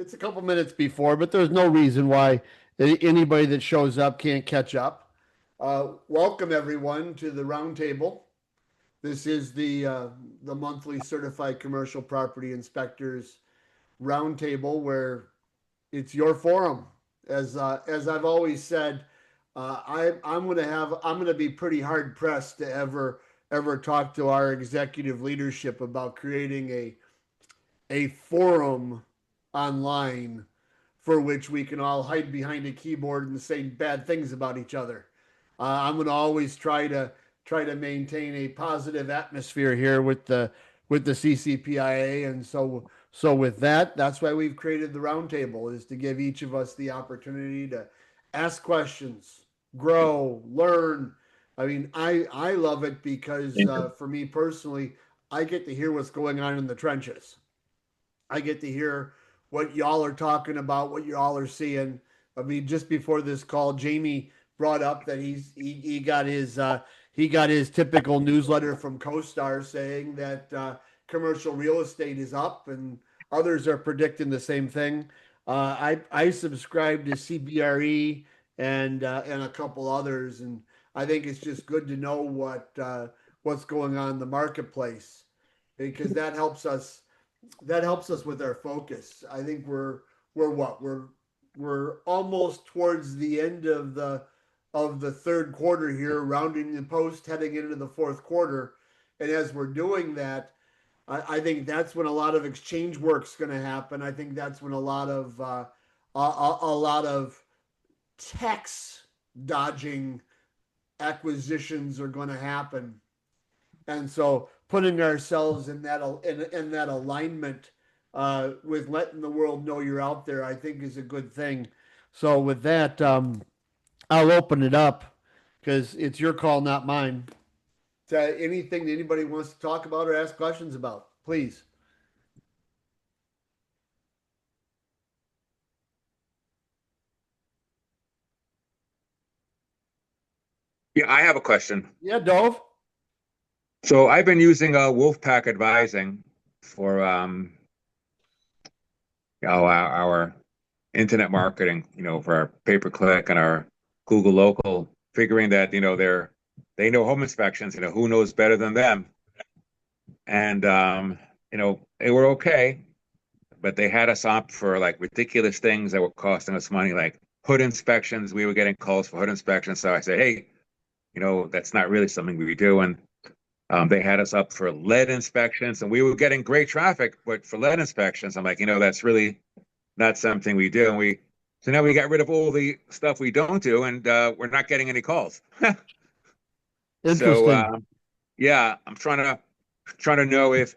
It's a couple minutes before, but there's no reason why anybody that shows up can't catch up. Welcome everyone to the Roundtable. This is the monthly Certified Commercial Property Inspectors Roundtable, where it's your forum. As I've always said, I'm gonna be pretty hard pressed to ever talk to our executive leadership about creating a forum online for which we can all hide behind a keyboard and say bad things about each other. I'm going to always try to maintain a positive atmosphere here with the CCPIA, and so with that, that's why we've created the roundtable, is to give each of us the opportunity to ask questions, grow, learn. I mean, I love it because for me personally, I get to hear what's going on in the trenches. I get to hear what y'all are talking about, what y'all are seeing. I mean, just before this call, Jamie brought up that he got his typical newsletter from CoStar saying that commercial real estate is up, and others are predicting the same thing. I subscribe to CBRE and a couple others, and I think it's just good to know what's going on in the marketplace, because that helps us with our focus. I think we're what we're almost towards the end of the third quarter here, rounding the post, heading into the fourth quarter, and as we're doing that, I think that's when a lot of exchange work's going to happen. I think that's when a lot of tax dodging acquisitions are going to happen, and so putting ourselves in that alignment with letting the world know you're out there, I think is a good thing. So with that, I'll open it up because it's your call, not mine. To anything that anybody wants to talk about or ask questions about, please. Yeah, I have a question. Yeah, Dove. So I've been using Wolfpack Advising for our internet marketing, for our pay-per-click and our Google Local, figuring that, they know home inspections, who knows better than them. And they were okay, but they had us opt for like ridiculous things that were costing us money, like hood inspections. We were getting calls for hood inspections. So I said, hey, that's not really something we do. And they had us up for lead inspections, and we were getting great traffic, but for lead inspections, I'm like, that's really not something we do. And so now we got rid of all the stuff we don't do, and we're not getting any calls. So Interesting. yeah, I'm trying to know if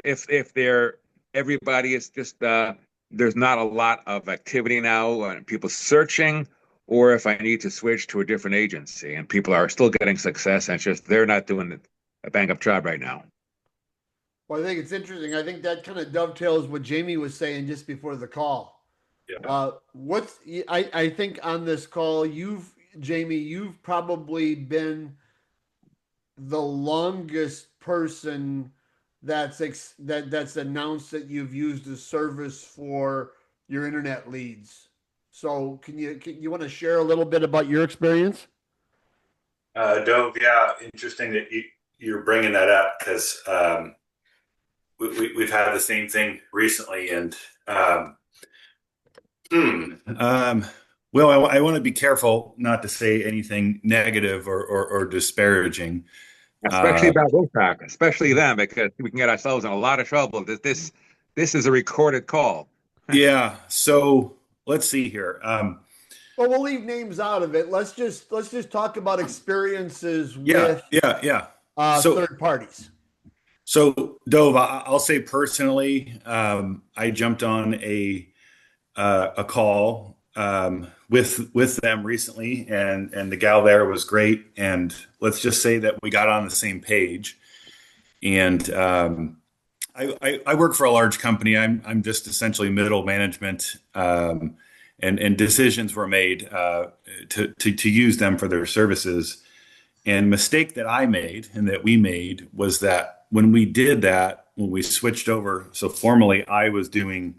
everybody is just there's not a lot of activity now and people searching, or if I need to switch to a different agency and people are still getting success and it's just they're not doing a bang up job right now. Well, I think it's interesting. I think that kind of dovetails what Jamie was saying just before the call. Yeah. I think on this call, Jamie, you've probably been the longest person that's announced that you've used a service for your internet leads. So can you want to share a little bit about your experience? Dove, yeah, interesting that you're bringing that up because we've had the same thing recently, and well, I want to be careful not to say anything negative or disparaging. Especially about Wolfpack, especially them, because we can get ourselves in a lot of trouble. This is a recorded call. Yeah, so let's see here. Well, we'll leave names out of it. Let's just talk about experiences Yeah, with yeah. So third parties. So, Dove, I'll say personally, I jumped on a call with them recently, and the gal there was great. And let's just say that we got on the same page. And I work for a large company. I'm just essentially middle management, and decisions were made to use them for their services. And mistake that I made and that we made was that when we did that, when we switched over, so formally I was doing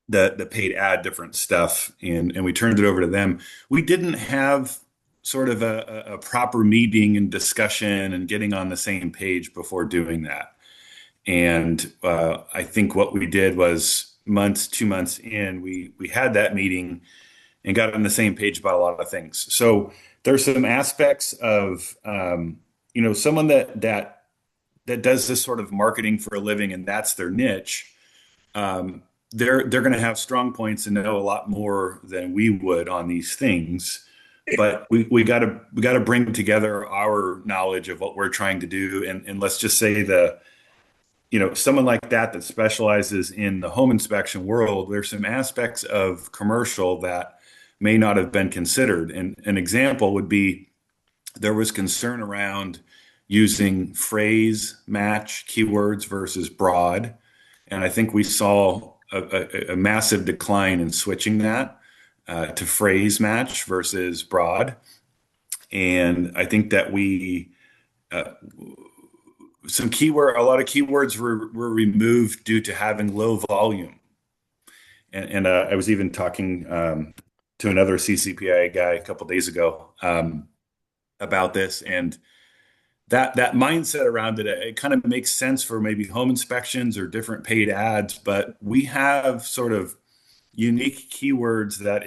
the paid ad different stuff, and we turned it over to them. We didn't have sort of a proper meeting and discussion and getting on the same page before doing that. And I think what we did was 2 months in, we had that meeting and got on the same page about a lot of things. So there's some aspects of someone that does this sort of marketing for a living and that's their niche. They're going to have strong points and know a lot more than we would on these things. But we got to bring together our knowledge of what we're trying to do, and let's just say someone like that specializes in the home inspection world. There's some aspects of commercial that may not have been considered. And an example would be there was concern around using phrase match keywords versus broad. And I think we saw a massive decline in switching that to phrase match versus broad. And I think that a lot of keywords were removed due to having low volume. And I was even talking to another CCPIA guy a couple of days ago about this, and that mindset around it kind of makes sense for maybe home inspections or different paid ads, but we have sort of unique keywords that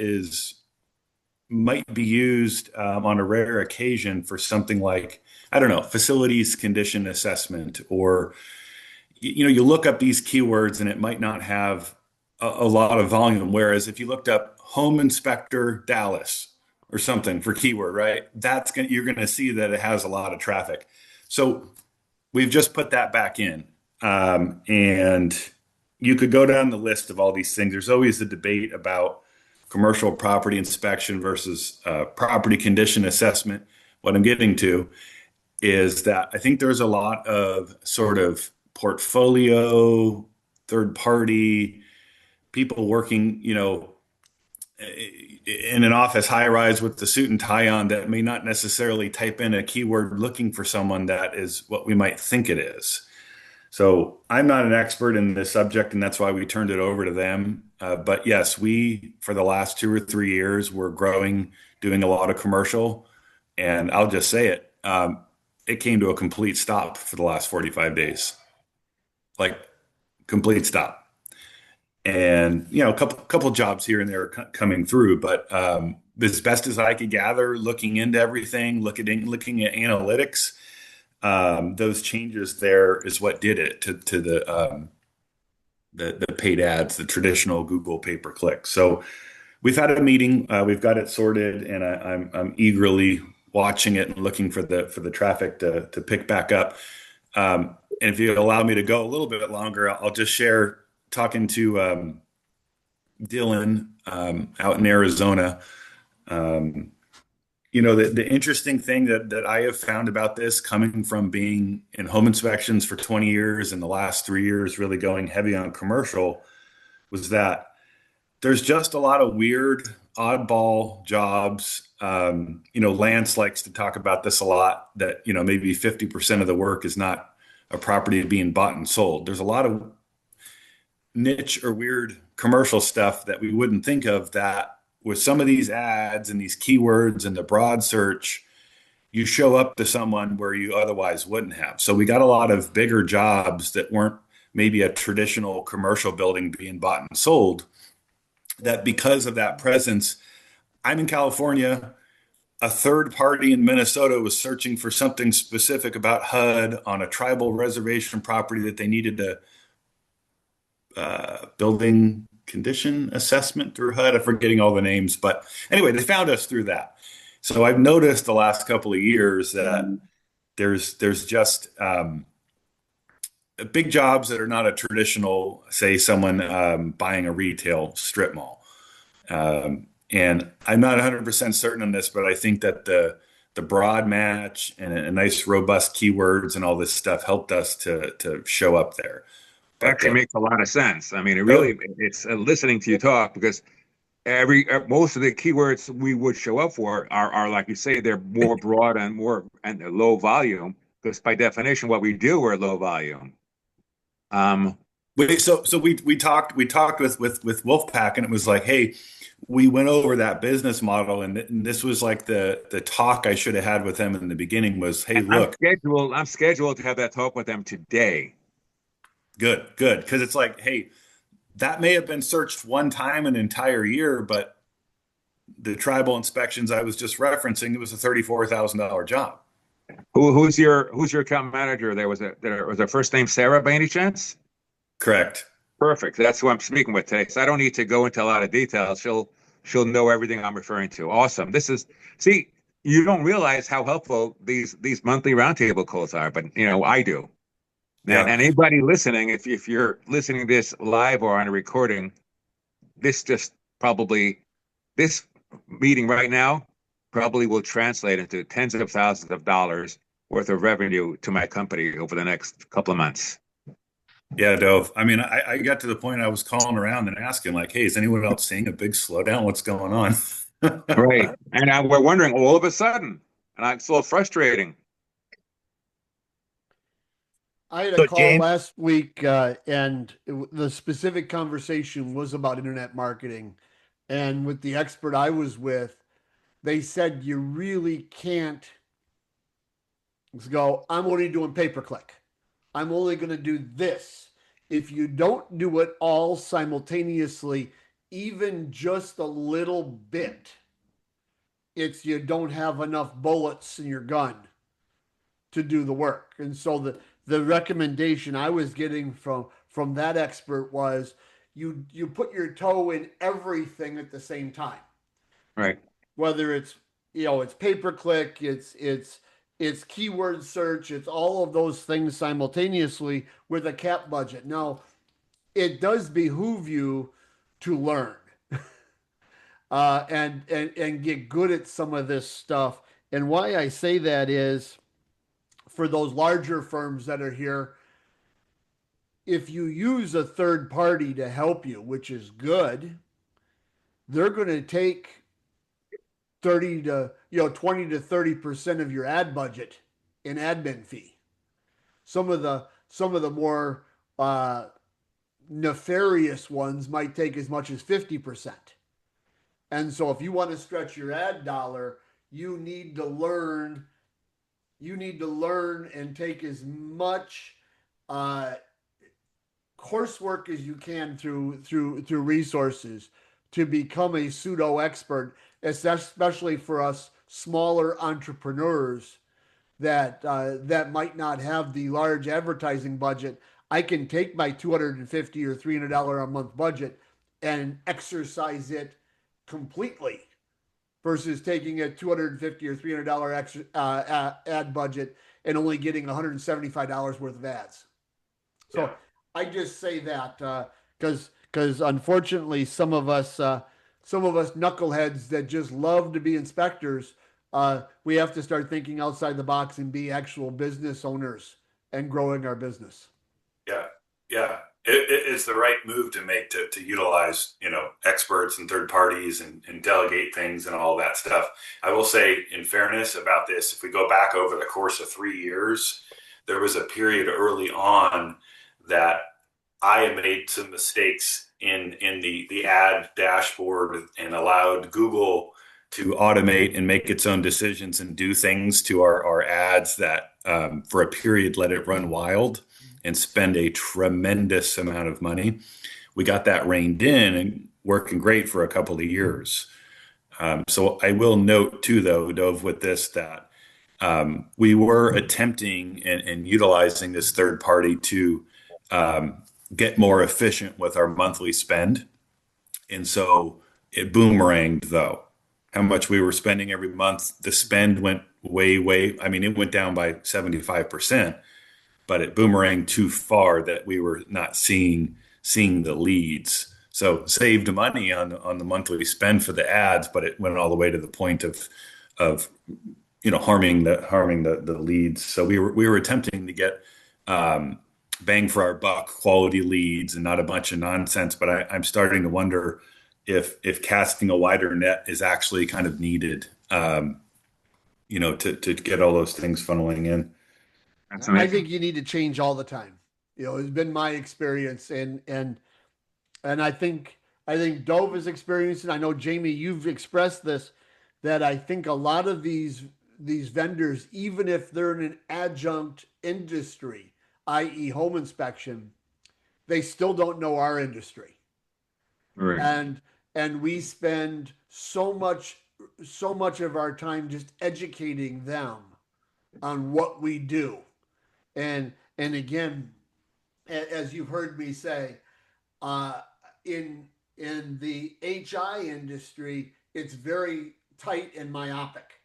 might be used on a rare occasion for something like, I don't know, facilities condition assessment, or you look up these keywords and it might not have a lot of volume. Whereas if you looked up home inspector Dallas or something for keyword, right, you're going to see that it has a lot of traffic. So we've just put that back in, and you could go down the list of all these things. There's always a debate about commercial property inspection versus property condition assessment. What I'm getting to is that I think there's a lot of sort of portfolio, third party people working, in an office high rise with the suit and tie on that may not necessarily type in a keyword looking for someone that is what we might think it is. So I'm not an expert in this subject, and that's why we turned it over to them. But yes, for the last 2 or 3 years, we're growing, doing a lot of commercial. And I'll just say it, it came to a complete stop for the last 45 days, like complete stop. And, a couple jobs here and there coming through, but as best as I could gather, looking into everything, looking at analytics, those changes there is what did it to the paid ads, the traditional Google pay-per-click. So we've had a meeting, we've got it sorted, and I'm eagerly watching it and looking for the traffic to pick back up. And if you allow me to go a little bit longer, I'll just share talking to Dylan out in Arizona. The interesting thing that I have found about this, coming from being in home inspections for 20 years and the last 3 years really going heavy on commercial, was that there's just a lot of weird oddball jobs. Lance likes to talk about this a lot, that maybe 50% of the work is not a property being bought and sold. There's a lot of niche or weird commercial stuff that we wouldn't think of, that with some of these ads and these keywords and the broad search, you show up to someone where you otherwise wouldn't have. So we got a lot of bigger jobs that weren't maybe a traditional commercial building being bought and sold, that because of that presence, I'm in California, a third party in Minnesota was searching for something specific about HUD on a tribal reservation property that they needed to building condition assessment through HUD. I'm forgetting all the names, but anyway, they found us through that. So I've noticed the last couple of years that there's just big jobs that are not a traditional, say, someone buying a retail strip mall. And I'm not 100% certain on this, but I think that the broad match and a nice robust keywords and all this stuff helped us to show up there. Actually makes a lot of sense. I mean, it's listening to you talk, because most of the keywords we would show up for are like you say, they're more broad and low volume, because by definition, what we do, we're low volume. We talked with Wolfpack, and it was like, hey, we went over that business model, and this was like the talk I should have had with them in the beginning was, hey, And look, I'm scheduled to have that talk with them today. good, because it's like, hey, that may have been searched one time an entire year, but the tribal inspections I was just referencing, it was a $34,000 job. Who's your account manager? Was their first name Sarah by any chance? Correct. Perfect. That's who I'm speaking with today. So I don't need to go into a lot of details. She'll know everything I'm referring to. Awesome. See, you don't realize how helpful these monthly roundtable calls are, but I do. And Yeah. anybody listening, if you're listening to this live or on a recording, this just probably this meeting right now probably will translate into tens of thousands of dollars worth of revenue to my company over the next couple of months. Yeah, Dove. I mean, I got to the point I was calling around and asking, like, hey, is anyone else seeing a big slowdown? What's going on? Right. And we're wondering all of a sudden, and it's so frustrating. I had a So, call James, last week, and the specific conversation was about internet marketing. And with the expert I was with, they said you really can't go, I'm only doing pay per click. I'm only going to do this. If you don't do it all simultaneously, even just a little bit, it's you don't have enough bullets in your gun to do the work. And so the recommendation I was getting from that expert was you put your toe in everything at the same time. Right. Whether it's it's pay per click, it's keyword search, it's all of those things simultaneously with a cap budget. Now, it does behoove you to learn and get good at some of this stuff. And why I say that is for those larger firms that are here, if you use a third party to help you, which is good, they're going to take 30 to 20 to 30% of your ad budget in admin fee. Some of the more nefarious ones might take as much as 50%. And so if you want to stretch your ad dollar, you need to learn and take as much uh, coursework as you can through resources to become a pseudo expert, especially for us smaller entrepreneurs that might not have the large advertising budget. I can take my $250 or $300 a month budget and exercise it completely versus taking a $250 or $300 extra, ad budget and only getting $175 worth of ads. So yeah. I just say that because unfortunately some of us knuckleheads that just love to be inspectors, we have to start thinking outside the box and be actual business owners and growing our business. Yeah, yeah. It's the right move to make to utilize, experts and third parties and delegate things and all that stuff. I will say, in fairness about this, if we go back over the course of 3 years, there was a period early on that I had made some mistakes in the ad dashboard and allowed Google to automate and make its own decisions and do things to our ads that for a period let it run wild and spend a tremendous amount of money. We got that reined in and working great for a couple of years. So I will note too, though, Dove, with this that we were attempting and utilizing this third party to get more efficient with our monthly spend. And so it boomeranged, though, how much we were spending every month. The spend went way, I mean, it went down by 75%, but it boomeranged too far that we were not seeing the leads. So saved money on the monthly spend for the ads, but it went all the way to the point of harming the leads. So we were attempting to get bang for our buck quality leads and not a bunch of nonsense. But I'm starting to wonder if casting a wider net is actually kind of needed, to get all those things funneling in. That's I amazing. think you need to change all the time. Has been my experience, and I think Dove has experienced, and I know Jamie, you've expressed this, that I think a lot of these vendors, even if they're in an adjunct industry, i.e., home inspection, they still don't know our industry, Right. and we spend so much of our time just educating them on what we do, and again, as you've heard me say, uh, in the HI industry, it's very tight and myopic,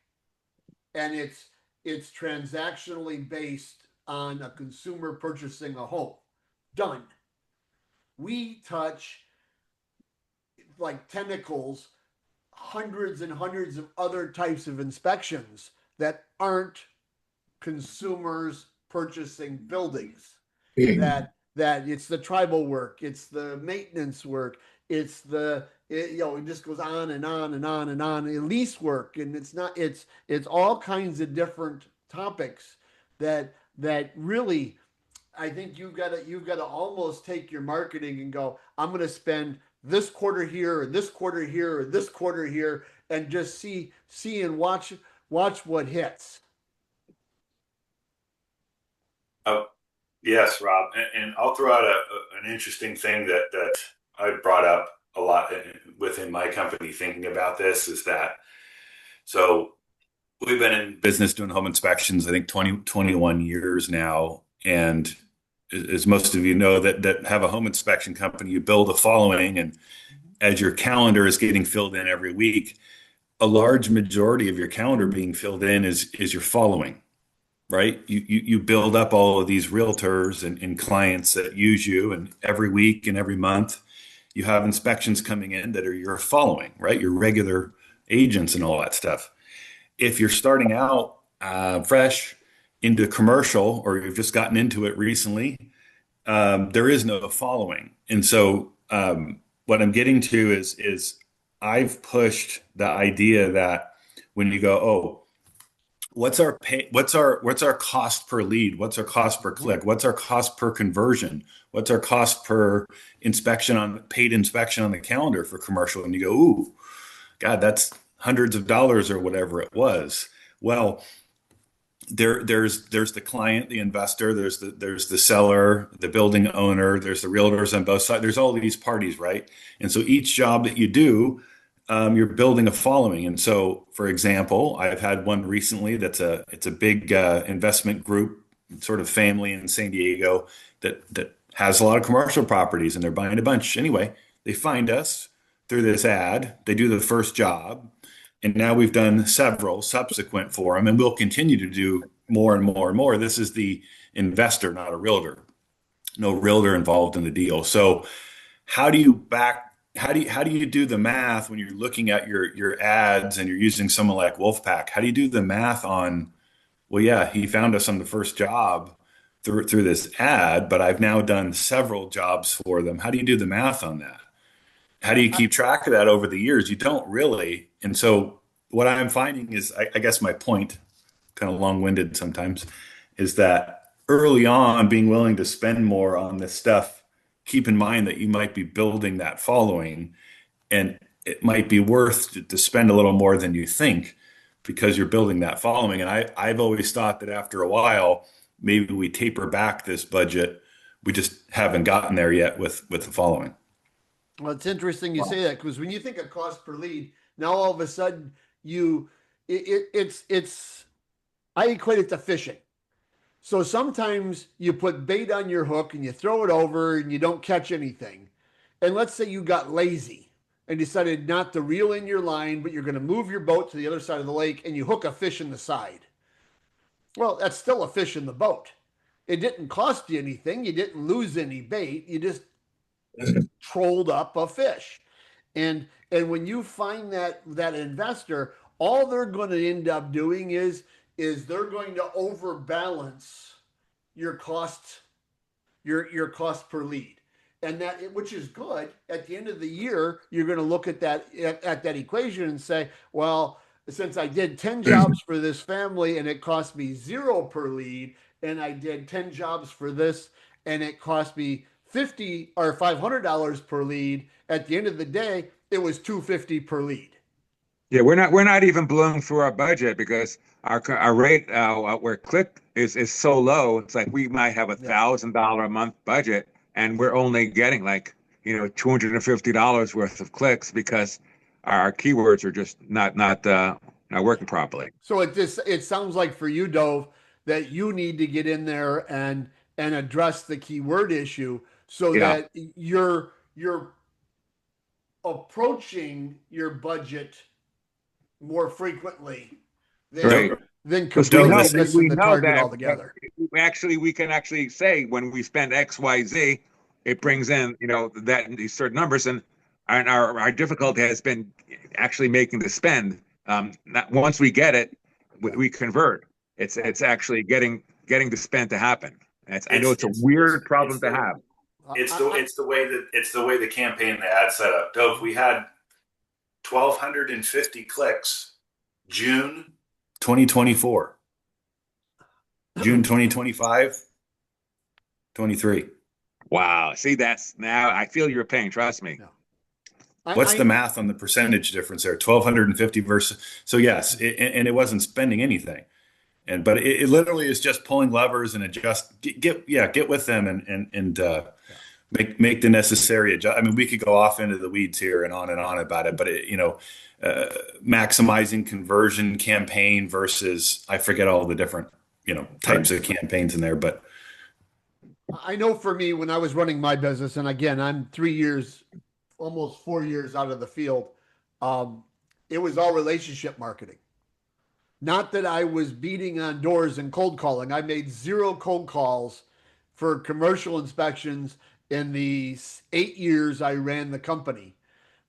and it's transactionally based on a consumer purchasing a home. Done. We touch like tentacles, hundreds and hundreds of other types of inspections that aren't consumers purchasing buildings. That it's the tribal work, it's the maintenance work, it's it just goes on and on and on and on. Lease work, and it's all kinds of different topics that really, I think you've got to almost take your marketing and go, I'm going to spend this quarter here, or this quarter here, or this quarter here, and just see and watch what hits. Oh, yes, Rob. And I'll throw out an interesting thing that I've brought up a lot within my company thinking about this is that so we've been in business doing home inspections, I think 21 years now. And as most of you know that have a home inspection company, you build a following. And as your calendar is getting filled in every week, a large majority of your calendar being filled in is your following, right? You build up all of these realtors and clients that use you, and every week and every month you have inspections coming in that are your following, right? Your regular agents and all that stuff. If you're starting out fresh into commercial, or you've just gotten into it recently, there is no following. And so what I'm getting to is I've pushed the idea that when you go, oh, what's our pay, what's our cost per lead, what's our cost per click, what's our cost per conversion, what's our cost per inspection on paid inspection on the calendar for commercial, and you go, ooh, God, that's hundreds of dollars or whatever it was. Well, there's the client, the investor, there's the seller, the building owner, there's the realtors on both sides. There's all these parties, right? And so each job that you do, you're building a following. And so, for example, I've had one recently it's a big investment group, sort of family in San Diego that has a lot of commercial properties, and they're buying a bunch. Anyway, they find us through this ad. They do the first job. And now we've done several subsequent for them, and we'll continue to do more and more and more. This is the investor, not a realtor. No realtor involved in the deal. So how do you do the math when you're looking at your ads and you're using someone like Wolfpack? How do you do the math on, well, yeah, he found us on the first job through this ad, but I've now done several jobs for them. How do you do the math on that? How do you keep track of that over the years? You don't really. And so what I'm finding is, I guess my point, kind of long-winded sometimes, is that early on, being willing to spend more on this stuff, keep in mind that you might be building that following, and it might be worth to spend a little more than you think because you're building that following. And I've always thought that after a while, maybe we taper back this budget. We just haven't gotten there yet with the following. Well, it's interesting you say that, because when you think of cost per lead, now all of a sudden it's I equate it to fishing. So sometimes you put bait on your hook and you throw it over and you don't catch anything. And let's say you got lazy and decided not to reel in your line, but you're going to move your boat to the other side of the lake and you hook a fish in the side. Well, that's still a fish in the boat. It didn't cost you anything. You didn't lose any bait. You just trolled up a fish. And when you find that investor, all they're going to end up doing is they're going to overbalance your cost, your cost per lead. And that, which is good. At the end of the year, you're going to look at that equation and say, well, since I did 10 jobs for this family and it cost me 0 per lead, and I did 10 jobs for this and it cost me 50 or $500 per lead. At the end of the day, it was $250 per lead. Yeah, we're not even blowing through our budget because our rate where click is so low. It's like we might have a Yeah. $1,000 a month budget, and we're only getting like $250 worth of clicks because our keywords are just not working properly. So it sounds like for you, Dove, that you need to get in there and address the keyword issue so Yeah, that you're approaching your budget more frequently than right. Dove, Because we completely know Dove, missing we the know target that altogether. we can actually say when we spend X, Y, Z, it brings in that these certain numbers, and our difficulty has been actually making the spend. Not, once we get it, Yeah. we convert. It's actually getting the spend to happen. I know it's it's a it's it's weird it's problem to the have. it's the way the campaign ad set up. Dove, we had 1,250 clicks June 2024, June 2025, 23. Wow. See, that's now I feel your pain. Trust me. Yeah. What's the I math on the percentage difference there? 1,250 versus, so yes, and it wasn't spending anything. But it literally is just pulling levers and get with them and Yeah. make the necessary adjust. I mean, we could go off into the weeds here and on about it, but maximizing conversion campaign versus, I forget all the different types of campaigns in there, but I know for me when I was running my business, and again, I'm 3 years, almost 4 years out of the field. Um, it was all relationship marketing. Not that I was beating on doors and cold calling. I made zero cold calls for commercial inspections in the 8 years I ran the company.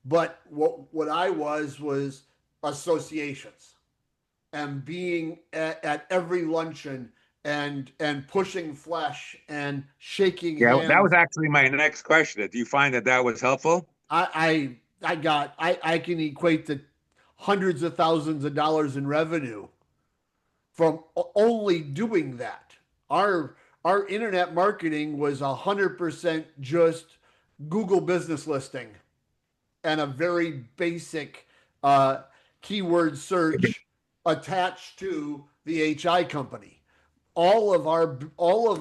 But what I was associations and being at every luncheon and pushing flesh and shaking Yeah, that was hands. actually my next question. Do you find that was helpful? I can equate to hundreds of thousands of dollars in revenue from only doing that. Our internet marketing was 100% just Google business listing and a very basic uh, keyword search attached to the HI company. All of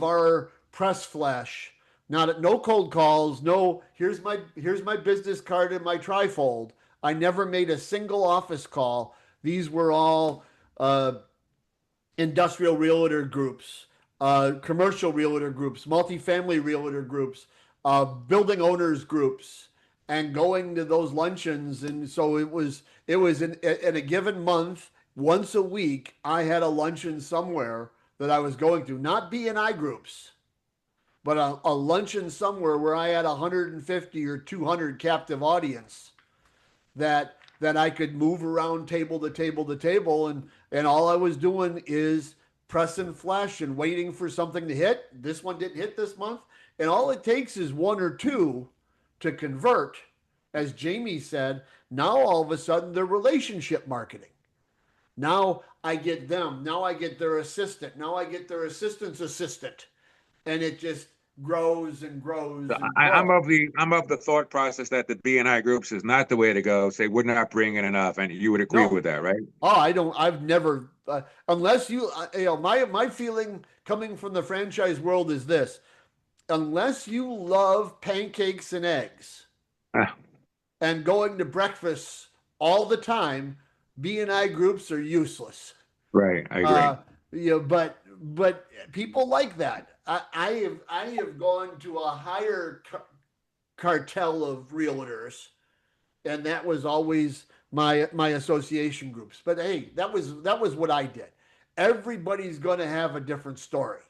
our press flash, not no cold calls, no here's my business card and my trifold. I never made a single office call. These were all industrial realtor groups, commercial realtor groups, multifamily realtor groups, building owners groups, and going to those luncheons. And so it was in a given month, once a week, I had a luncheon somewhere that I was going to, not BNI groups, but a luncheon somewhere where I had 150 or 200 captive audience that I could move around table to table to table, and all I was doing is pressing flash and waiting for something to hit. This one didn't hit this month, and all it takes is one or two to convert. As Jamie said, now all of a sudden they're relationship marketing. Now I get them. Now I get their assistant. Now I get their assistant's assistant, and it just grows and So grows and I'm grows. of the thought process that the BNI groups is not the way to go. Say we're not bringing enough, and you would agree No, with that, right? oh, I don't. I've never, unless my feeling coming from the franchise world is this: unless you love pancakes and eggs Ah, and going to breakfast all the time, B&I groups are useless. right, I agree. Uh, but people like that. I have gone to a higher cartel of realtors, and that was always my association groups. But hey, that was what I did. Everybody's going to have a different story,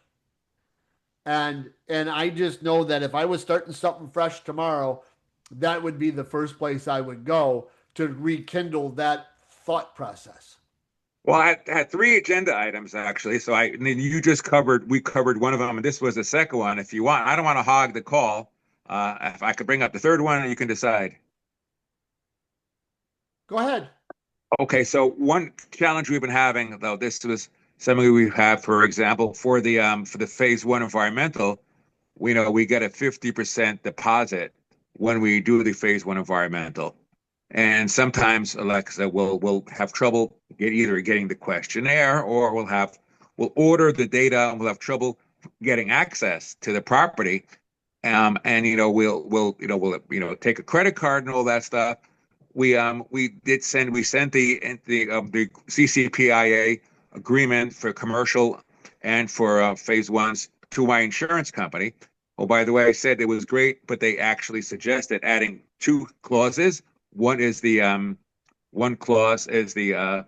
and I just know that if I was starting something fresh tomorrow, that would be the first place I would go to rekindle that thought process. Well, I had three agenda items actually. So and then we covered one of them, and this was the second one. If you want, I don't want to hog the call. If I could bring up the third one, you can decide. Go ahead. Okay, so one challenge we've been having, though, this was something we have, for example, for the phase one environmental. we get a 50% deposit when we do the phase one environmental. And sometimes, like I said, we'll have trouble either getting the questionnaire, or we'll order the data and we'll have trouble getting access to the property. And we'll take a credit card and all that stuff. We sent the CCPIA agreement for commercial and for phase ones to my insurance company. Oh, by the way, I said it was great, but they actually suggested adding two clauses. One clause is the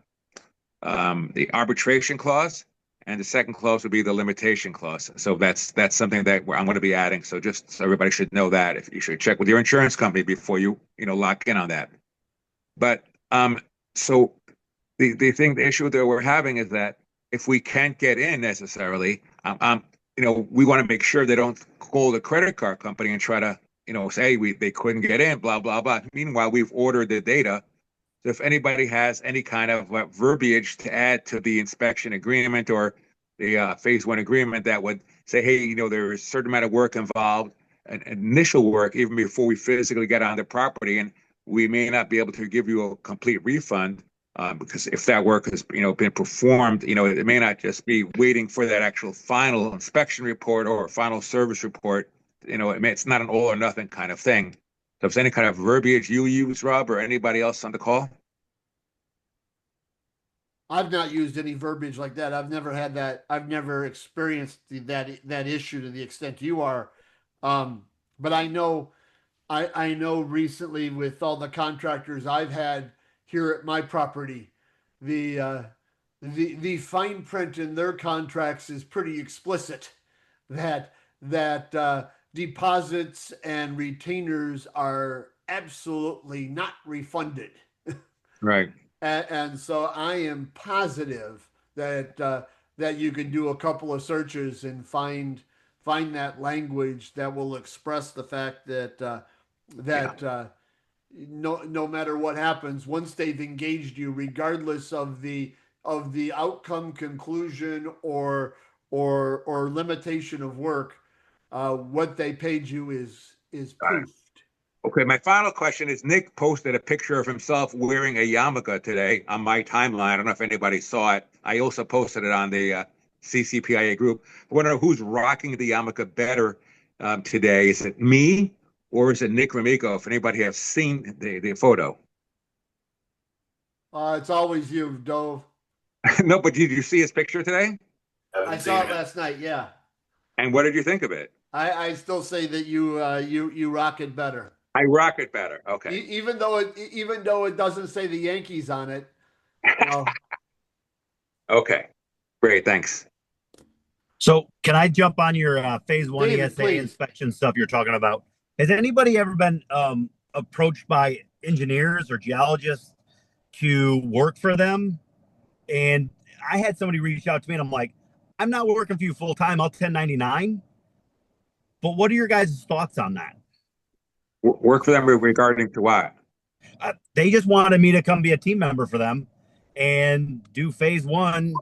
arbitration clause, and the second clause would be the limitation clause. So that's something that I'm going to be adding. So just so everybody should know that, if you should check with your insurance company before you lock in on that. But so the issue that we're having is that if we can't get in necessarily, we want to make sure they don't call the credit card company and try to say they couldn't get in, blah blah blah. Meanwhile, we've ordered the data. So if anybody has any kind of verbiage to add to the inspection agreement or the phase one agreement that would say, hey, there's a certain amount of work involved, an initial work, even before we physically get on the property, and we may not be able to give you a complete refund because if that work has been performed, it may not just be waiting for that actual final inspection report or final service report. It's not an all or nothing kind of thing. So if there's any kind of verbiage you use, Rob, or anybody else on the call? I've not used any verbiage like that. I've never had that. I've never experienced that issue to the extent you are. But I know recently with all the contractors I've had here at my property, the uh, the fine print in their contracts is pretty explicit that deposits and retainers are absolutely not refunded. Right. And so I am positive that you can do a couple of searches and find that language that will express the fact that Yeah. that no matter what happens, once they've engaged you, regardless of the outcome, conclusion, or limitation of work, what they paid you is Got it. proofed. Okay, my final question is Nick posted a picture of himself wearing a yarmulke today on my timeline. I don't know if anybody saw it. I also posted it on the CCPIA group. I want to know who's rocking the yarmulke better today. Is it me or is it Nick Ramico? If anybody has seen the photo. It's always you, Dove. No, but did you see his picture today? I saw it last night. Yeah. And what did you think of it? I still say that you rock it better. I rock it better. Okay. Even though it doesn't say the Yankees on it, you know. Okay. Great. Thanks. So can I jump on your phase one David, ESA please. inspection stuff you're talking about? Has anybody ever been approached by engineers or geologists to work for them? And I had somebody reach out to me and I'm like, I'm not working for you full time. I'll 1099. But what are your guys' thoughts on that? Work for them regarding to what? They just wanted me to come be a team member for them and do phase one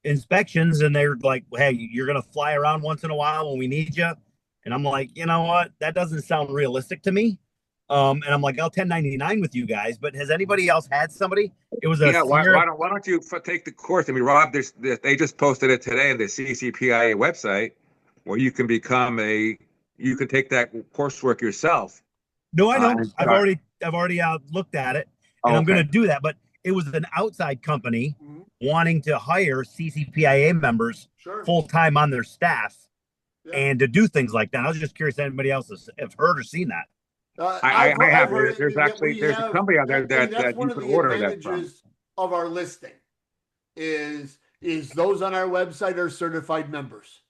inspections. And they're like, hey, you're going to fly around once in a while when we need you. And I'm like, you know what? That doesn't sound realistic to me. And I'm like, I'll 1099 with you guys. But has anybody else had somebody? It was a Yeah, senior. why don't you take the course? I mean, Rob, they just posted it today on the CCPIA website where you can you can take that coursework yourself. No, I know. And I've start. already looked at it, Oh, and I'm going okay. to do that. But it was an outside company Mhm. wanting to hire CCPIA members Sure. full time on their staff Yeah. and to do things like that. I was just curious if anybody else has have heard or seen that. I I've have heard there's that actually we there's a have, company out there and that's that one you of can the order that from. advantages of our listing is those on our website are certified members.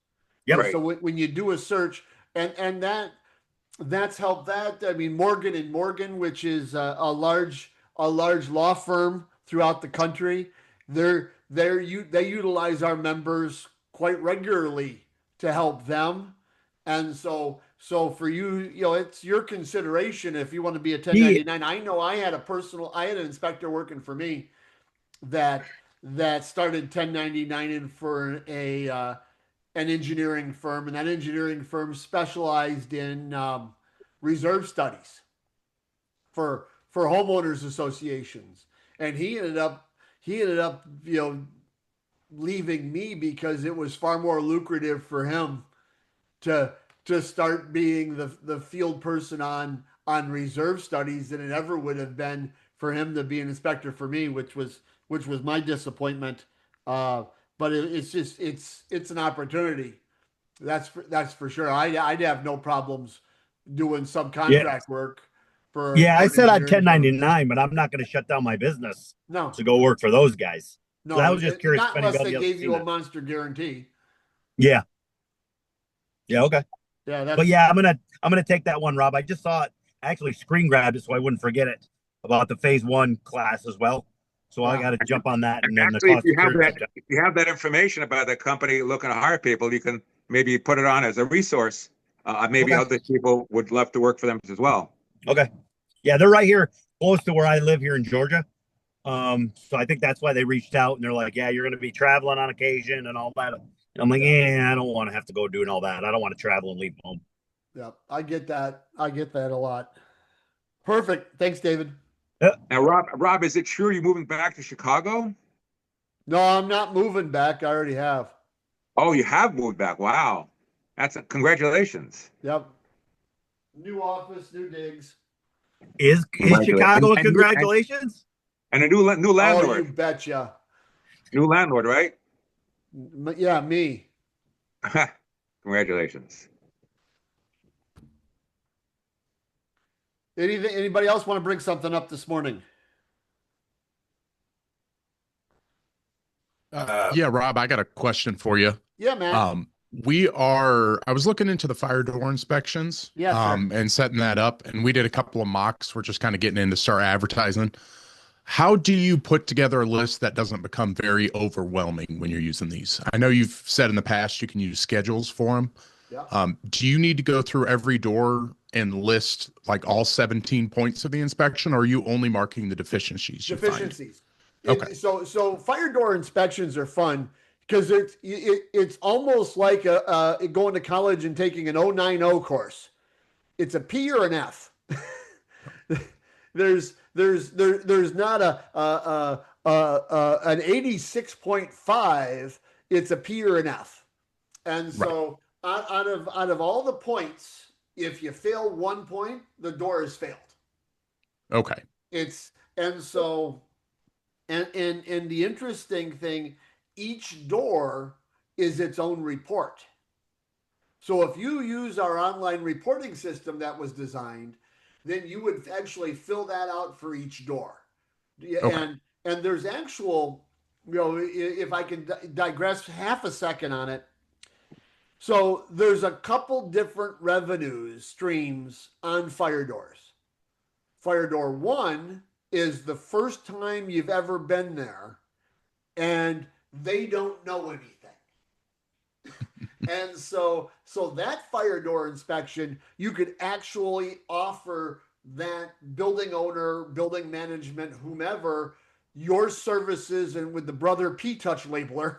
Yep. Right. So when you do a search, and that's helped that. I mean, Morgan and Morgan, which is a large law firm throughout the country, they utilize our members quite regularly to help them, and so for you, it's your consideration if you want to be a Yeah. 1099. I know I had an inspector working for me that started 1099 for an engineering firm, and that engineering firm specialized in reserve studies for homeowners associations. And he ended up leaving me because it was far more lucrative for him to start being the field person on reserve studies than it ever would have been for him to be an inspector for me, which was my disappointment. But it's an opportunity. That's for sure. I'd have no problems doing Yeah. subcontract work Yeah, for I an said I'd engineering firm. 1099, but I'm not going to shut down my business No, to go work for those guys. So I no, was just curious not if unless they anybody else has gave seen you a it. monster guarantee. Yeah. Yeah. Okay. Yeah, But yeah, I'm gonna take that one, Rob. I just saw it. I actually screen grabbed it so I wouldn't forget it about the phase one class as well. So I yeah. got to jump on that, and then the Actually, cost of clearance. if you have that information about that company looking to hire people, you can maybe put it on as a resource. Maybe Okay. other people would love to work for them as well. Okay. Yeah, they're right here, close to where I live here in Georgia. So I think that's why they reached out and they're like, "Yeah, you're going to be traveling on occasion and all that." And I'm like, "Yeah, I don't want to have to go doing all that. I don't want to travel and leave home." Yeah, I get that. I get that a lot. Perfect. Thanks, David. Yeah. Now, Rob, is it true you're moving back to Chicago? No, I'm not moving back. I already have. Oh, you have moved back. Wow. Congratulations. Yep. New office, new digs. Is Congratulations. Chicago a congratulations? And a new Oh, you landlord. betcha. New landlord, right? Yeah, me. Congratulations. Anybody else want to bring something up this morning? Yeah, Rob, I got a question for you. Yeah, Matt. I was looking into the fire door inspections, Yes, sir. and setting that up, and we did a couple of mocks. We're just kind of getting in to start advertising. How do you put together a list that doesn't become very overwhelming when you're using these? I know you've said in the past you can use schedules for them. Yeah. Do you need to go through every door and list like all 17 points of the inspection, or are you only marking the deficiencies you find? Deficiencies. Okay. So fire door inspections are fun because it's almost like going to college and taking an 090 course. It's a P or an F. there's not an 86.5. It's a P or an F. And so out of all the points, if you fail 1 point, the door is failed. Okay. And the interesting thing, each door is its own report. So if you use our online reporting system that was designed, then you would actually fill that out for each door. Okay. And there's actual, if I can digress half a second on it. So there's a couple different revenue streams on fire doors. Fire door 1 is the first time you've ever been there and they don't know anything. And so that fire door inspection, you could actually offer that building owner, building management, whomever, your services, and with the brother P-Touch labeler,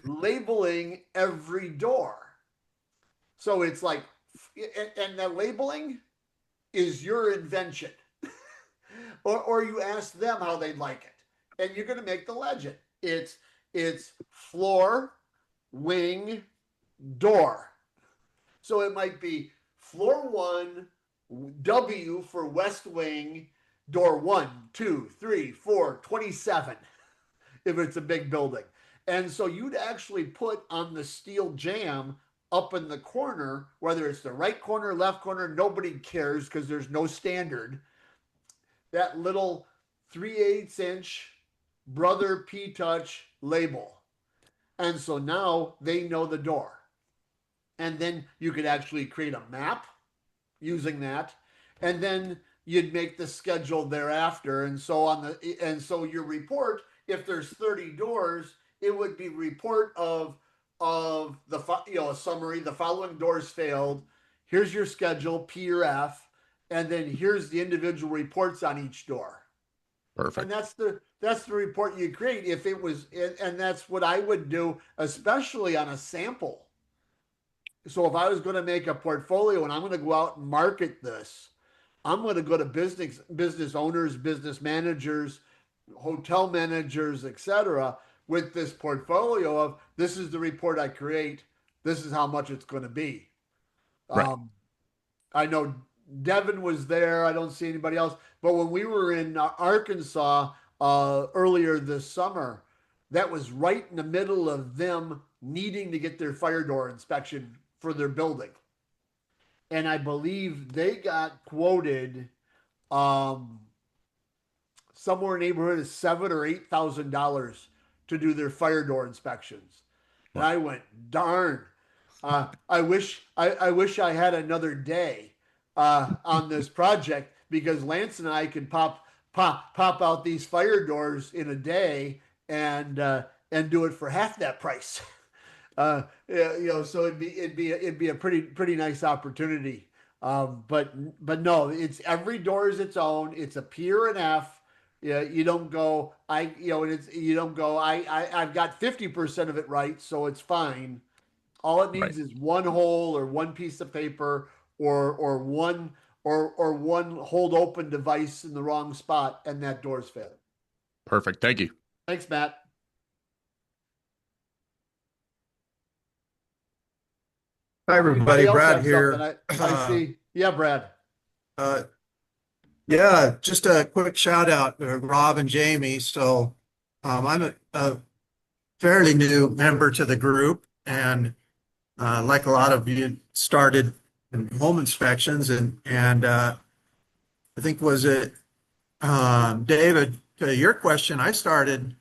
labeling every door. So it's like, and that labeling is your invention. Or you ask them how they'd like it. And you're going to make the legend. It's floor, wing, door. So it might be floor 1, W for west wing, door 1, 2, 3, 4, 27, if it's a big building. And so you'd actually put on the steel jamb up in the corner, whether it's the right corner, left corner, nobody cares because there's no standard, that little 3/8 inch brother P-Touch label. And so now they know the door. And then you could actually create a map using that. And then you'd make the schedule thereafter. And so your report, if there's 30 doors, it would be report of the a summary, the following doors failed. Here's your schedule, P or F, and then here's the individual reports on each door. Perfect. And that's the report you create. If it was, and that's what I would do, especially on a sample. So if I was going to make a portfolio and I'm going to go out and market this, I'm going to go to business owners, business managers, hotel managers, etc., with this portfolio of this is the report I create. This is how much it's going to be. Right. I know Devin was there. I don't see anybody else. But when we were in Arkansas earlier this summer, that was right in the middle of them needing to get their fire door inspection for their building. And I believe they got quoted um, somewhere in the neighborhood of $7,000 or $8,000 to do their fire door inspections. And I went, darn. I wish I had another day on this project because Lance and I could pop out these fire doors in a day and do it for half that price. So it'd be a pretty nice opportunity. But no, it's every door is its own. It's a P or an F. Yeah, you don't go. And it's you don't go. I've got 50% of it right, so it's fine. All it Right. needs is one hole or one piece of paper or one hold open device in the wrong spot, and that door's failed. Perfect. Thank you. Thanks, Matt. Hi, everybody. Anybody else Brad have here. something? I see. Yeah, Brad. Uh, yeah, just a quick shout out to Rob and Jamie. So I'm a fairly new member to the group, and like a lot of you, started in home inspections, and I think was it David, to your question, I started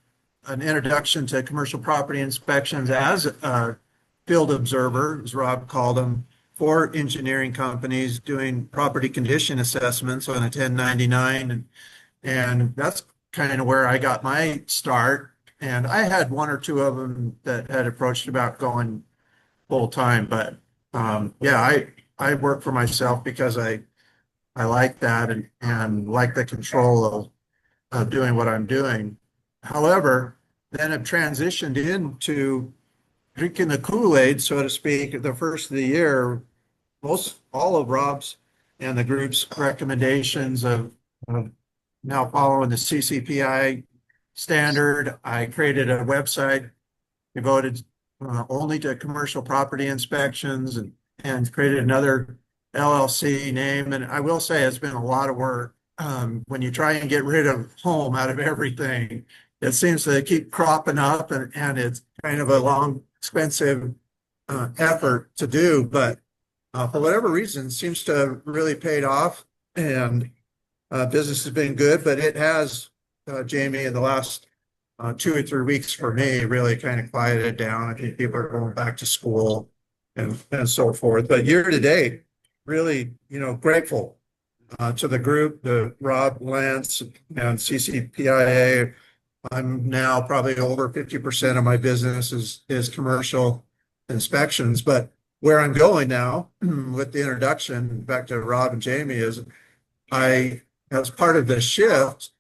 an introduction to commercial property inspections as a field observer, as Rob called them, for engineering companies doing property condition assessments on a 1099. And that's kind of where I got my start. And I had one or two of them that had approached about going full time. But yeah, I work for myself because I like that and like the control of doing what I'm doing. However, then I've transitioned into drinking the Kool-Aid, so to speak, the first of the year, most all of Rob's and the group's recommendations of now following the CCPI standard. I created a website devoted only to commercial property inspections and created another LLC name. And I will say it's been a lot of work. When you try and get rid of home out of everything, it seems to keep cropping up and it's kind of a long, expensive effort to do. But for whatever reason, seems to have really paid off. And business has been good, but it has, Jamie, in the last 2 or 3 weeks for me, really kind of quieted down. I think people are going back to school and so forth. But year to date, really, grateful to the group, the Rob, Lance, and CCPIA. I'm now probably over 50% of my business is commercial inspections. But where I'm going now with the introduction back to Rob and Jamie is I, as part of the shift,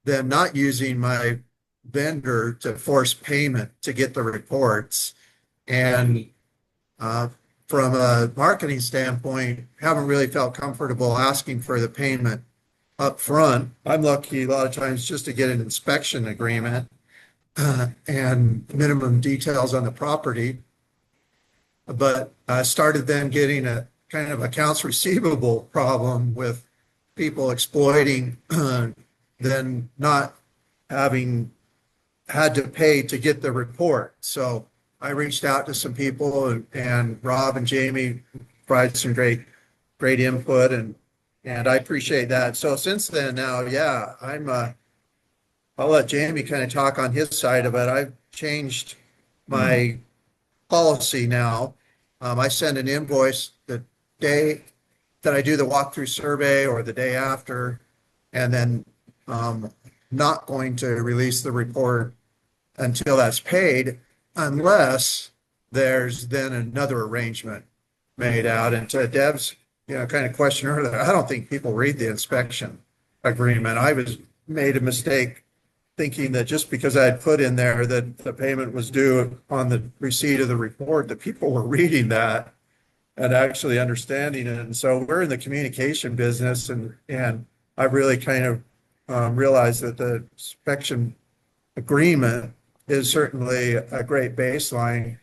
then not using my vendor to force payment to get the reports. And from a marketing standpoint, haven't really felt comfortable asking for the payment up front. I'm lucky a lot of times just to get an inspection agreement and minimum details on the property. But I started then getting a kind of accounts receivable problem with people exploiting, then not having had to pay to get the report. So I reached out to some people and Rob and Jamie provided some great input and I appreciate that. So since then now, yeah, I'll let Jamie kind of talk on his side of it. I've changed my policy now. I send an invoice the day that I do the walkthrough survey or the day after, and then not going to release the report until that's paid, unless there's then another arrangement made out. And to Deb's kind of question earlier, I don't think people read the inspection agreement. I made a mistake thinking that just because I had put in there that the payment was due on the receipt of the report, that people were reading that and actually understanding it. And so we're in the communication business, and I really kind of realized that the inspection agreement is certainly a great baseline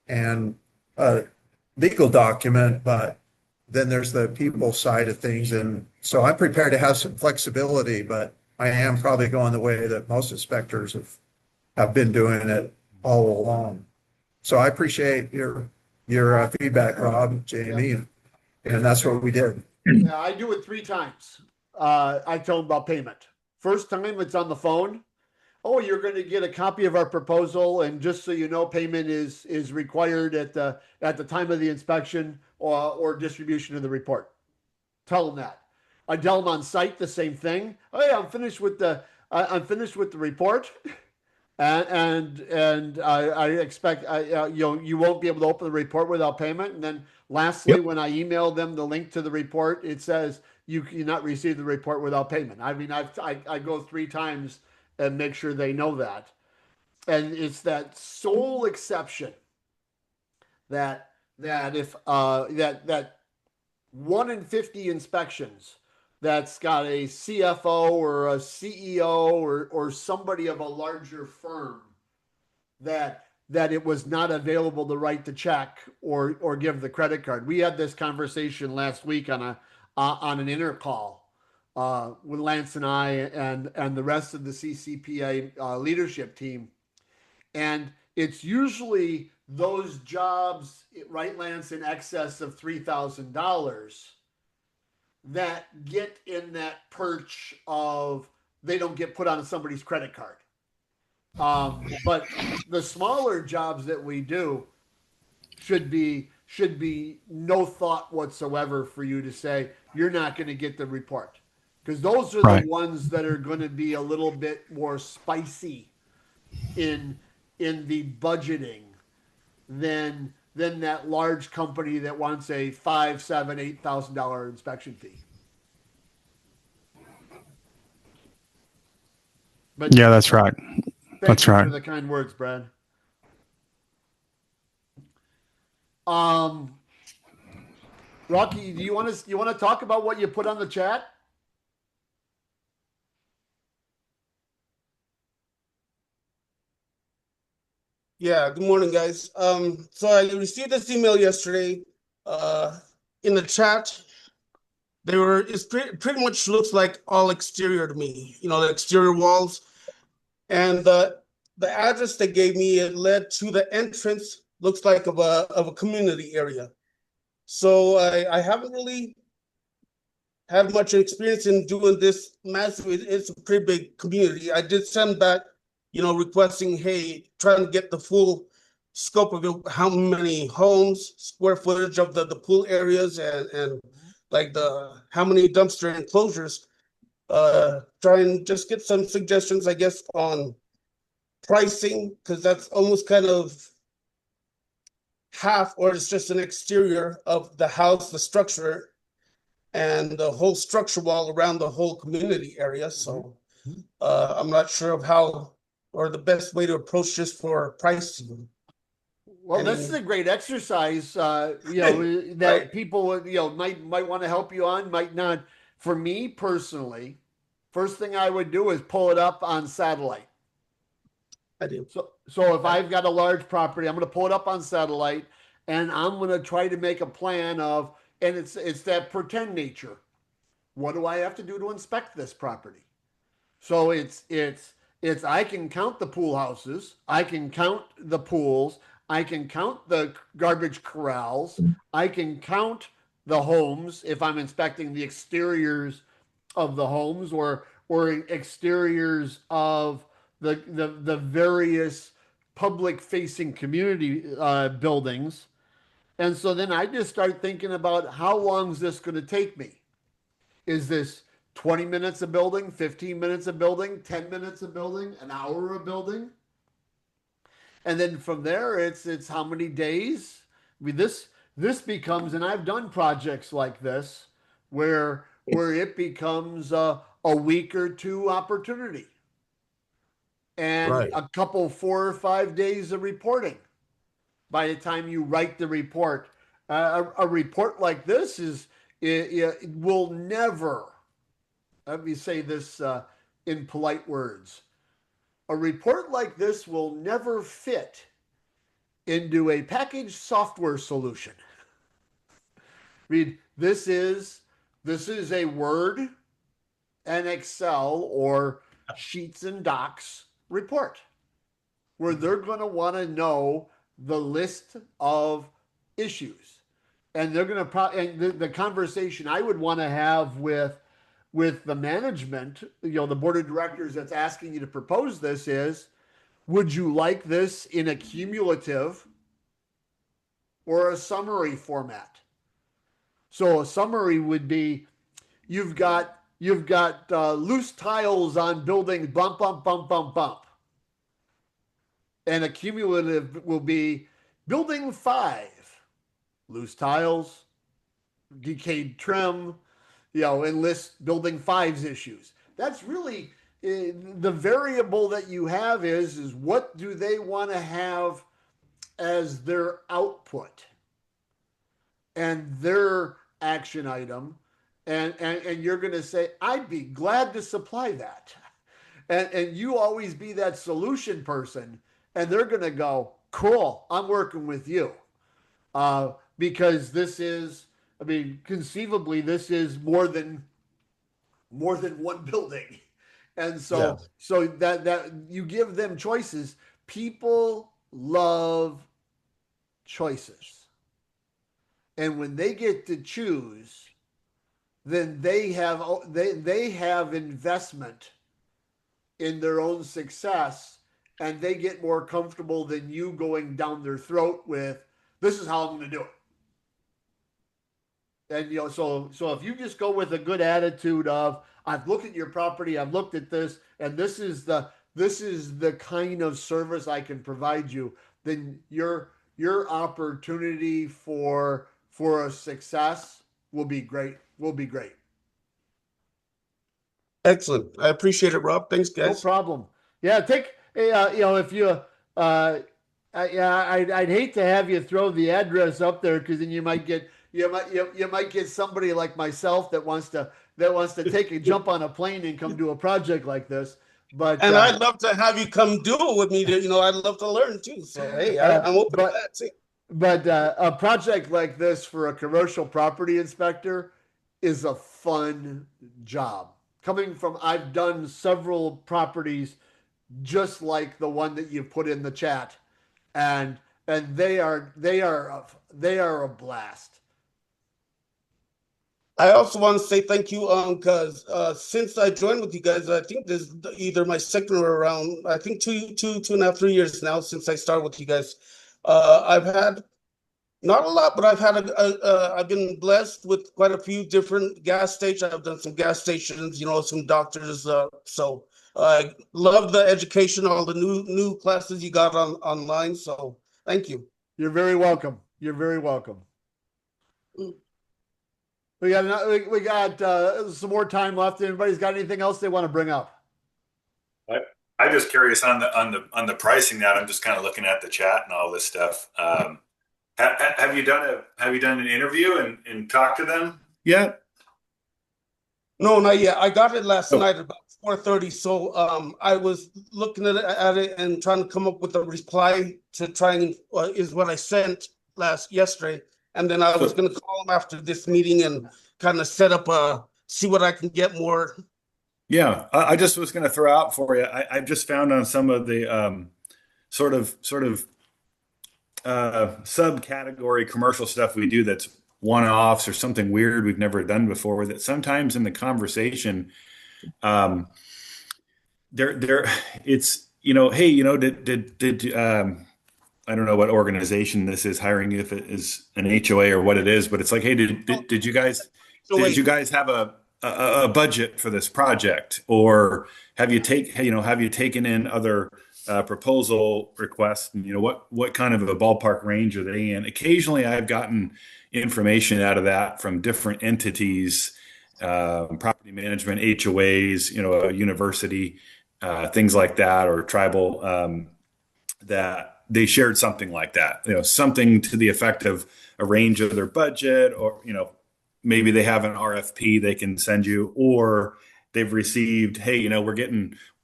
and a legal document, but then there's the people side of things. And so I'm prepared to have some flexibility, but I am probably going the way that most inspectors have been doing it all along. So I appreciate your feedback, Rob, Jamie, and that's what we did. Yeah, I do it 3 times. I tell them about payment. First time it's on the phone. Oh, you're going to get a copy of our proposal, and just so you know, payment is required at the time of the inspection or distribution of the report. Tell them that. I tell them on site the same thing. Hey, I'm finished with the report, and I expect you won't be able to open the report without payment. And then lastly, Yep. when I email them the link to the report, it says you cannot receive the report without payment. I mean, I go 3 times and make sure they know that. And it's that sole exception that if that 1 in 50 inspections that's got a CFO or a CEO or somebody of a larger firm that it was not available to write the check or give the credit card. We had this conversation last week on an intercall with Lance and I and the rest of the CCPIA leadership team, and it's usually those jobs, right, Lance, in excess of $3,000 that get in that perch of they don't get put on somebody's credit card. But the smaller jobs that we do should be no thought whatsoever for you to say you're not going to get the report, because those are Right. the ones that are going to be a little bit more spicy in the budgeting than that large company that wants a $5, $7, $8,000 inspection fee. But Yeah, that's right. thank That's you right. for the kind words, Brad. Rocky, do you want to talk about what you put on the chat? Yeah, good morning, guys. So I received this email yesterday. In the chat, pretty much looks like all exterior to me, the exterior walls. And the address they gave me, it led to the entrance, looks like of a community area. So I haven't really had much experience in doing this massive. It's a pretty big community. I did send back, requesting, hey, trying to get the full scope of it, how many homes, square footage of the pool areas, and like how many dumpster enclosures. Try and just get some suggestions, I guess, on pricing, because that's almost kind of half, or it's just an exterior of the house, the structure, and the whole structure wall around the whole community area. So I'm not sure of how or the best way to approach this for pricing. Well, this is a great exercise, that Right. people, might want to help you on, might not. For me personally, first thing I would do is pull it up on satellite. I do. So if I've got a large property, I'm going to pull it up on satellite, and I'm going to try to make a plan of, and it's that pretend nature. What do I have to do to inspect this property? So it's I can count the pool houses, I can count the pools, I can count the garbage corrals, I can count the homes if I'm inspecting the exteriors of the homes or exteriors of the various public facing community buildings. And so then I just start thinking about how long is this going to take me? Is this 20 minutes a building, 15 minutes a building, 10 minutes a building, an hour a building? And then from there, it's how many days. I mean, this becomes, and I've done projects like this where it becomes a week or two opportunity. and Right. a couple, 4 or 5 days of reporting by the time you write the report. A report like this it will never, let me say this in polite words, a report like this will never fit into a packaged software solution. Read, this is a Word and Excel or Sheets and Docs report where they're going to want to know the list of issues, and they're going to and the conversation I would want to have with the management, the board of directors that's asking you to propose this is, would you like this in a cumulative or a summary format? So a summary would be, you've got loose tiles on building bump bump bump bump bump, and a cumulative will be building 5, loose tiles, decayed trim, and list building 5's issues. That's really the variable that you have is what do they want to have as their output and their action item, and you're going to say, I'd be glad to supply that, and you always be that solution person, and they're going to go, cool, I'm working with you, because this is, I mean, conceivably this is more than one building, and so Yeah. so that you give them choices. People love choices, and when they get to choose, then they have investment in their own success, and they get more comfortable than you going down their throat with, this is how I'm going to do it. And so if you just go with a good attitude of, I've looked at your property, I've looked at this, and this is the kind of service I can provide you, then your opportunity for a success will be great. Excellent. I appreciate it, Rob. Thanks, No guys. problem. Yeah, if you, I'd hate to have you throw the address up there, because then you might get somebody like myself that wants to take a jump on a plane and come do a project like this. But And I'd love to have you come do it with me. I'd love to learn too. So hey, I'm open to that too. But a project like this for a commercial property inspector is a fun job. Coming from, I've done several properties just like the one that you put in the chat, and they are a blast. I also want to say thank you, because since I joined with you guys, I think this is either my second or around, I think two and a half, 3 years now since I started with you guys. I've had not a lot, but I've been blessed with quite a few different gas stations. I've done some gas stations, some doctors. So I love the education, all the new classes you got online. So thank you. You're very welcome. You're very welcome. We got some more time left. Anybody's got anything else they want to bring up? I'm just curious on the pricing. That I'm just kind of looking at the chat and all this stuff. Have you done an interview and talked to them yet? No, not yet. I got it last night about 4:30. So I was looking at it and trying to come up with a reply to try and is what I sent yesterday. And then I was going to call them after this meeting and kind of set up see what I can get more. Yeah, I just was going to throw out for you. I just found on some of the sort of subcategory commercial stuff we do that's one-offs or something weird we've never done before, that sometimes in the conversation, there it's, hey, did I don't know what organization this is hiring you, if it is an HOA or what it is, but it's like, hey, did you guys have a budget for this project, or have you taken in other proposal requests, and what kind of a ballpark range are they in? Occasionally I've gotten information out of that from different entities, property management, HOAs, a university, things like that, or tribal, that they shared something like that, something to the effect of a range of their budget, or, maybe they have an RFP they can send you, or they've received, hey,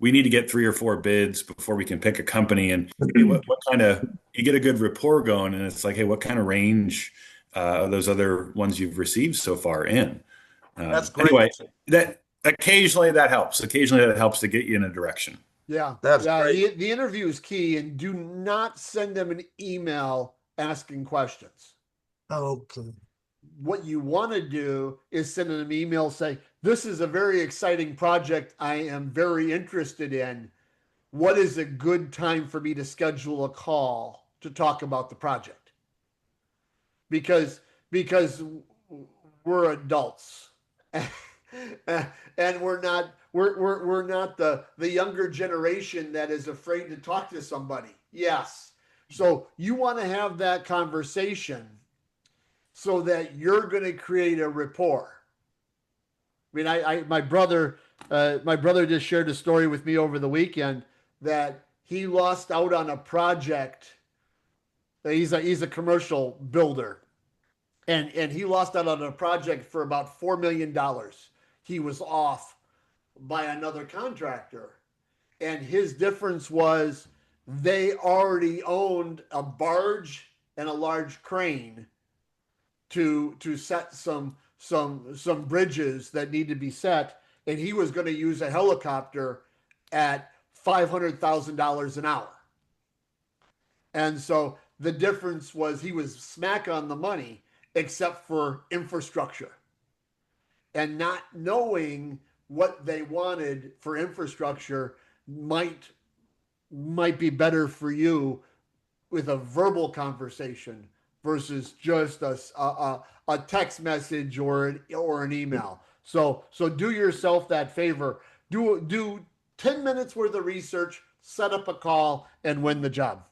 we need to get 3 or 4 bids before we can pick a company. And hey, what kind of, you get a good rapport going, and it's like, hey, what kind of range of those other ones you've received so far in? That's great. Anyway, that occasionally that helps. Occasionally that helps to get you in a direction. Yeah. That's Yeah. great. The interview is key, and do not send them an email asking questions. Okay. What you want to do is send them an email say, this is a very exciting project I am very interested in. What is a good time for me to schedule a call to talk about the project? Because we're adults. And we're not the younger generation that is afraid to talk to somebody. Yes. So you want to have that conversation so that you're going to create a rapport. I mean, my brother just shared a story with me over the weekend that he lost out on a project. He's a commercial builder, and he lost out on a project for about $4 million. He was off by another contractor, and his difference was they already owned a barge and a large crane to set some bridges that need to be set, and he was going to use a helicopter at $500,000 an hour. And so the difference was he was smack on the money, except for infrastructure, and not knowing what they wanted for infrastructure might be better for you with a verbal conversation versus just a text message or an email. So do yourself that favor. Do 10 minutes worth of research, set up a call, and win the job.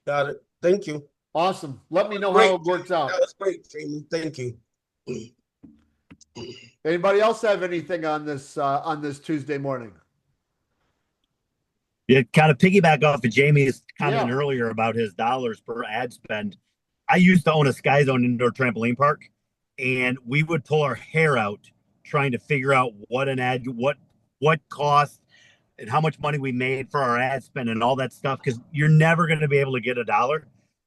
Got it. Thank you. Awesome. Let me know Great. how it works out. That was great, Jamie. Thank you. Anybody else have anything on this Tuesday morning? Yeah, kind of piggyback off of Jamie's comment Yeah. earlier about his dollars per ad spend. I used to own a Sky Zone indoor trampoline park, and we would pull our hair out trying to figure out what an ad, what cost, and how much money we made for our ad spend and all that stuff. Because you're never going to be able to get a dollar,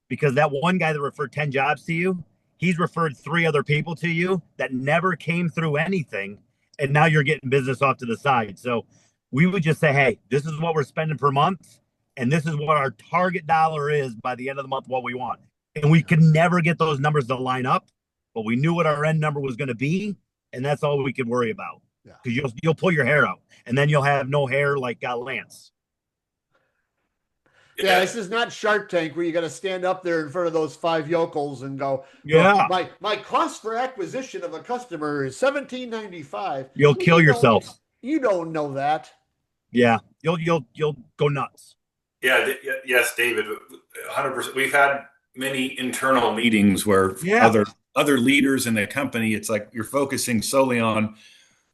because that one guy that referred 10 jobs to you, he's referred 3 other people to you that never came through anything, and now you're getting business off to the side. So we would just say, hey, this is what we're spending per month, and this is what our target dollar is by the end of the month, what we want. And we could never get those numbers to line up, but we knew what our end number was going to be, and that's all we could worry about. Because you'll pull your hair out, and then you'll have no hair like Lance. Yeah, this is not Shark Tank where you got to stand up there in front of those 5 yokels and go, yeah, my cost for acquisition of a customer is $17.95. You'll kill yourself. You don't know that. Yeah, you'll go nuts. Yeah, yes, David, 100%. We've had many internal meetings where other leaders in the company, it's like you're focusing solely on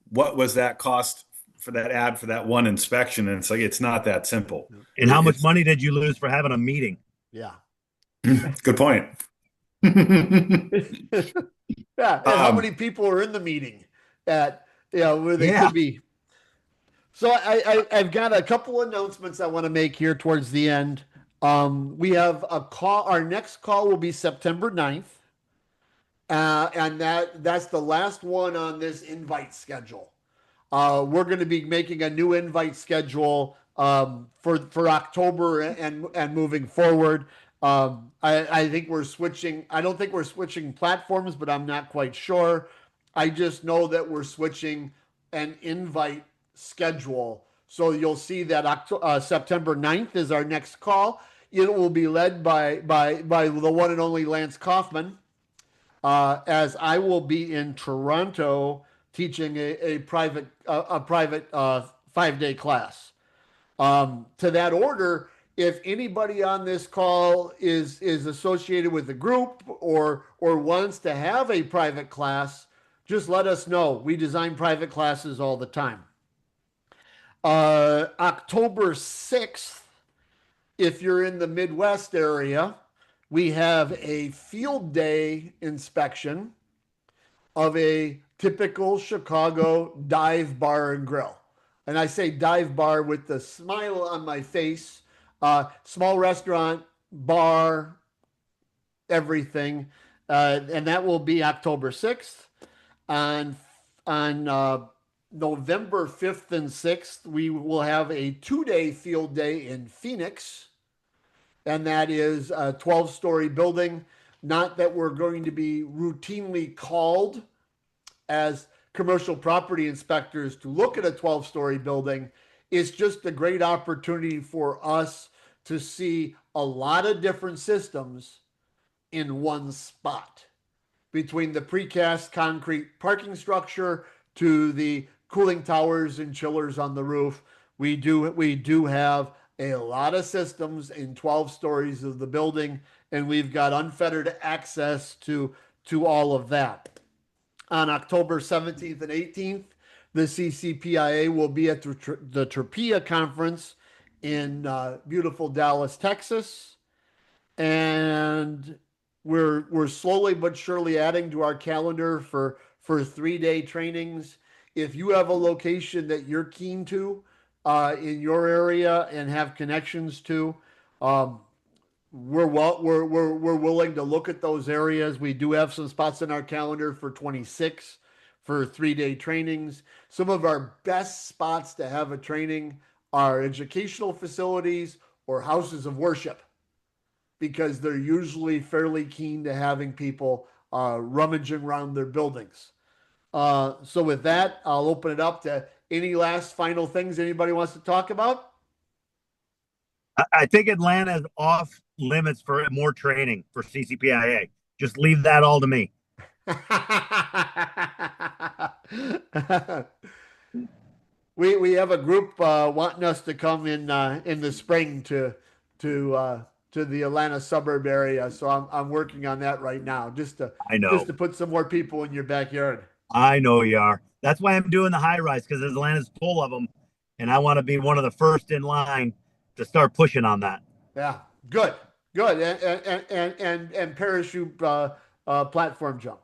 what was that cost for that ad for that one inspection, and it's like it's not that simple. And how much money did you lose for having a meeting? Yeah. Good point. Yeah, and how many people are in the meeting at where they could be. So I've got a couple announcements I want to make here towards the end. We have a call. Our next call will be September 9th. And that's the last one on this invite schedule. We're going to be making a new invite schedule for October and moving forward. I think we're switching. I don't think we're switching platforms, but I'm not quite sure. I just know that we're switching an invite schedule. So you'll see that September 9th is our next call. It will be led by the one and only Lance Kaufman, as I will be in Toronto teaching a private 5-day class. To that order, if anybody on this call is associated with the group or wants to have a private class, just let us know. We design private classes all the time. October 6th, if you're in the Midwest area, we have a field day inspection of a typical Chicago dive bar and grill. And I say dive bar with the smile on my face. Small restaurant, bar, everything. And that will be October 6th. On November 5th and 6th, we will have a 2-day field day in Phoenix. And that is a 12-story building. Not that we're going to be routinely called as commercial property inspectors to look at a 12-story building. It's just a great opportunity for us to see a lot of different systems in one spot, between the precast concrete parking structure to the cooling towers and chillers on the roof. We do have a lot of systems in 12 stories of the building, and we've got unfettered access to all of that. On October 17th and 18th, the CCPIA will be at the CCPIA conference in beautiful Dallas, Texas. And we're slowly but surely adding to our calendar for 3-day trainings. If you have a location that you're keen to in your area and have connections to, we're willing to look at those areas. We do have some spots in our calendar for 26 for 3-day trainings. Some of our best spots to have a training are educational facilities or houses of worship, because they're usually fairly keen to having people rummaging around their buildings. So with that, I'll open it up to any last final things anybody wants to talk about. I think Atlanta is off limits for more training for CCPIA. Just leave that all to me. We have a group wanting us to come in the spring to the Atlanta suburb area, so I'm working on that right now, just to put some more people in your backyard. I know you are. That's why I'm doing the high rise, because Atlanta's full of them, and I want to be one of the first in line to start pushing on that. Yeah, good, and parachute platform jump.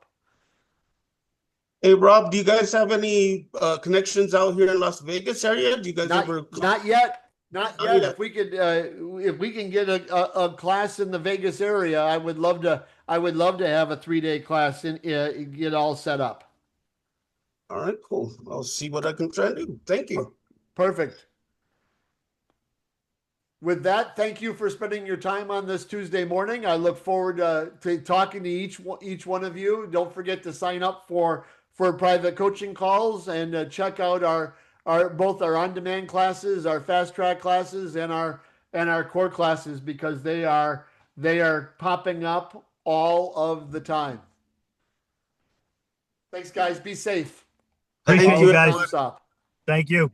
Hey Rob, do you guys have any connections out here in Las Vegas area? Do you guys ever? Not yet. If we can get a class in the Vegas area, I would love to have a 3-day class and get all set up. All right, cool. I'll see what I can try to do. Thank you. Perfect. With that, thank you for spending your time on this Tuesday morning. I look forward to talking to each one of you. Don't forget to sign up for private coaching calls and check out our both our on-demand classes, our fast track classes, and our core classes, because they are popping up all of the time. Thanks, guys. Be safe. Appreciate you guys. Stop. Thank you.